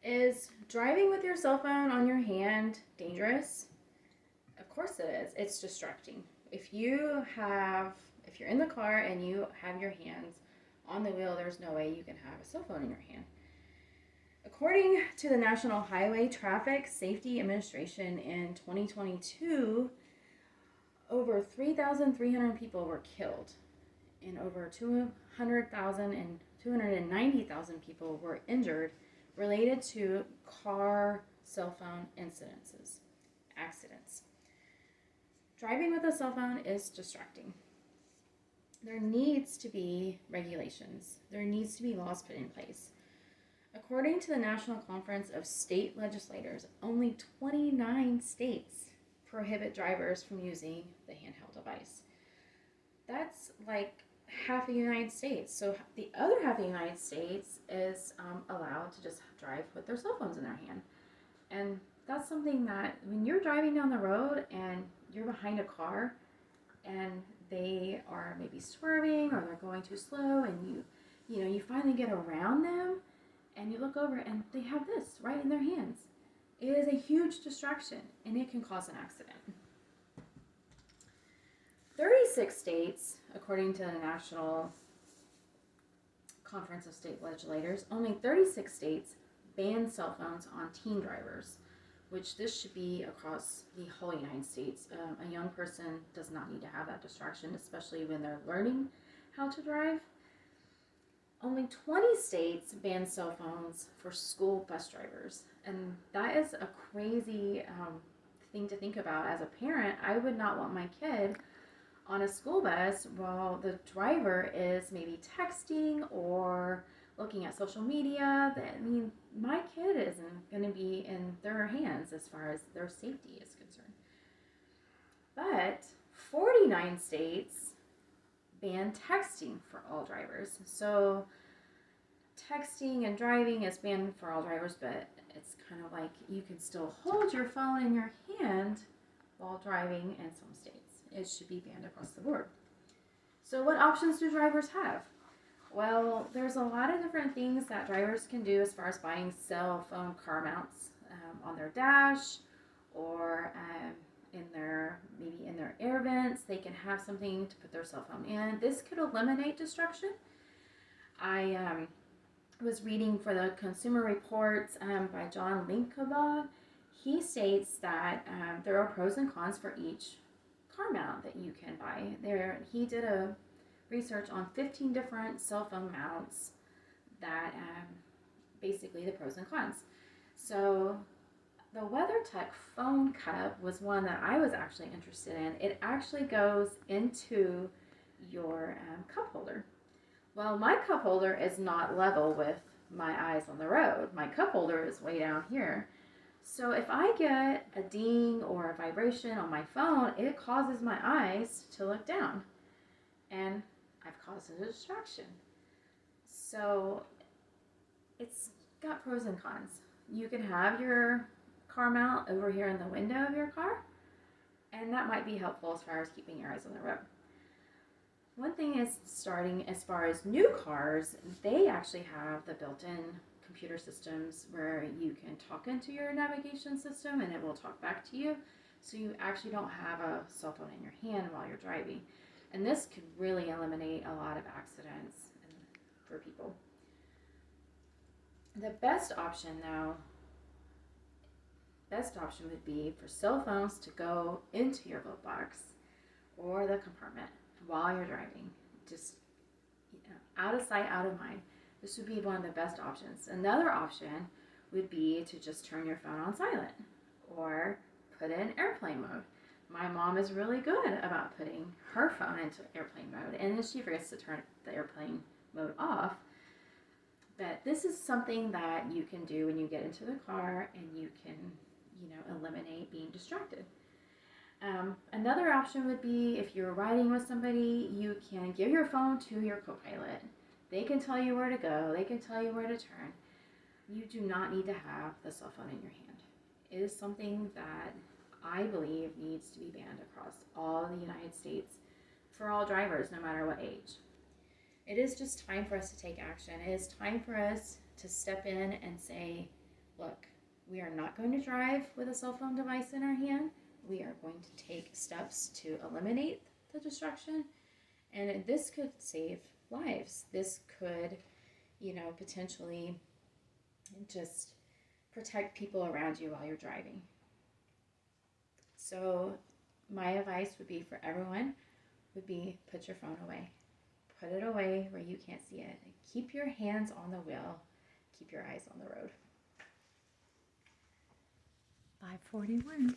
Is driving with your cell phone on your hand dangerous? Of course it is. It's distracting. If you have, if you're in the car and you have your hands on the wheel, there's no way you can have a cell phone in your hand. According to the National Highway Traffic Safety Administration in 2022, over 3,300 people were killed and over 200,000 and 290,000 people were injured related to car cell phone accidents. Driving with a cell phone is distracting. There needs to be regulations. There needs to be laws put in place. According to the National Conference of State Legislators, only 29 states prohibit drivers from using the handheld device. That's like half the United States. So the other half of the United States is allowed to just drive with their cell phones in their hand. And that's something that when you're driving down the road and you're behind a car and they are maybe swerving or they're going too slow and you finally get around them and you look over and they have this right in their hands. It is a huge distraction and it can cause an accident. 36 states, according to the National Conference of State Legislators, only 36 states ban cell phones on teen drivers, which this should be across the whole United States. A young person does not need to have that distraction, especially when they're learning how to drive. Only 20 states ban cell phones for school bus drivers, and that is a crazy thing to think about. As a parent, I would not want my kid on a school bus while the driver is maybe texting or looking at social media. My kid isn't going to be in their hands as far as their safety is concerned. But 49 states ban texting for all drivers. So texting and driving is banned for all drivers, but it's kind of like you can still hold your phone in your hand while driving in some states. It should be banned across the board. So what options do drivers have? Well, there's a lot of different things that drivers can do as far as buying cell phone car mounts on their dash or in their air vents. They can have something to put their cell phone in. This could eliminate distraction. I was reading for the Consumer Reports by John Linkova. He states that there are pros and cons for each car mount that you can buy. He did a research on 15 different cell phone mounts that basically the pros and cons. So the WeatherTech phone cup was one that I was actually interested in. It actually goes into your cup holder. Well, my cup holder is not level with my eyes on the road. My cup holder is way down here. So if I get a ding or a vibration on my phone, it causes my eyes to look down. And I've caused a distraction. So it's got pros and cons. You can have your car mount over here in the window of your car, and that might be helpful as far as keeping your eyes on the road. One thing is, starting as far as new cars, they actually have the built-in computer systems where you can talk into your navigation system and it will talk back to you. So you actually don't have a cell phone in your hand while you're driving. And this could really eliminate a lot of accidents for people. The best option would be for cell phones to go into your glove box or the compartment while you're driving. Just out of sight, out of mind. This would be one of the best options. Another option would be to just turn your phone on silent or put it in airplane mode. My mom is really good about putting her phone into airplane mode, and then she forgets to turn the airplane mode off. But this is something that you can do when you get into the car, and you can, eliminate being distracted. Another option would be if you're riding with somebody, you can give your phone to your co-pilot. They can tell you where to go. They can tell you where to turn. You do not need to have the cell phone in your hand. It is something that I believe needs to be banned across all the United States for all drivers, no matter what age. It is just time for us to take action. It is time for us to step in and say, We are not going to drive with a cell phone device in our hand. We are going to take steps to eliminate the distraction. And this could save lives. This could, potentially just protect people around you while you're driving. So my advice would be for everyone would be put your phone away. Put it away where you can't see it. Keep your hands on the wheel. Keep your eyes on the road. 5:41.